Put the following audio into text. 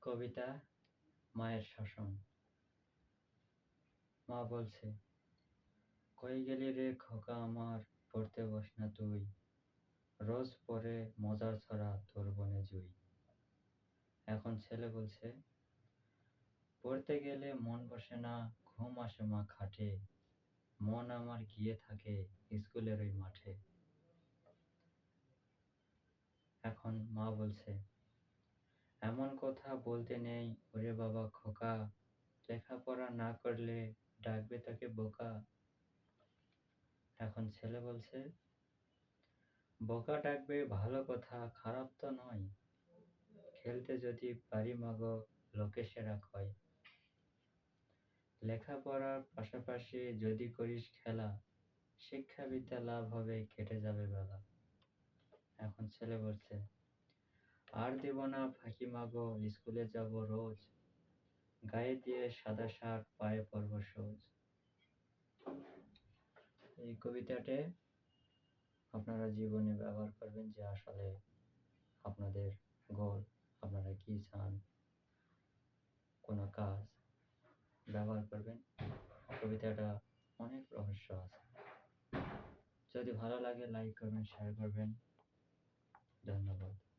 কবিতা মায়ের শাসন। মা বলছে, কই গেলি রে খোকা আমার, পড়তে বস না তুই, রোজ পড়ে মজার ছড়া তোর বনে জুই। এখন ছেলে বলছে, পড়তে গেলে মন বসে না, ঘুম আসে মা খাটে, মন আমার গিয়ে থাকে স্কুলের ওই মাঠে। এখন মা বলছে, এমন কথা বলতে নেই ওরে বাবা খোকা, লেখাপড়া না করলে ডাকবে তাকে বোকা। এখন ছেলে বলছে, বোকা ডাকবে ভালো কথা, খারাপ তো নয়, খেলতে যদি পারি মাগো লোকে সেরা কয়। লেখাপড়ার পাশাপাশি যদি করিস খেলা, শিক্ষাবিদ্যা লাভ হবে কেটে যাবে বেলা। এখন ছেলে বলছে, আর দেব না ফাঁকি মাগো, স্কুলে যাব রোজ, গায়ে দিয়ে সাদা শার্ট পায়ে পরব সোজ। এই কবিতাটি আপনারা জীবনে ব্যবহার করবেন, যে আসলে আপনাদের গোল, আপনারা কি চান, কোনো কাজ ব্যবহার করবেন। কবিতাটা অনেক রহস্য আছে। যদি ভালো লাগে লাইক করবেন, শেয়ার করবেন। ধন্যবাদ।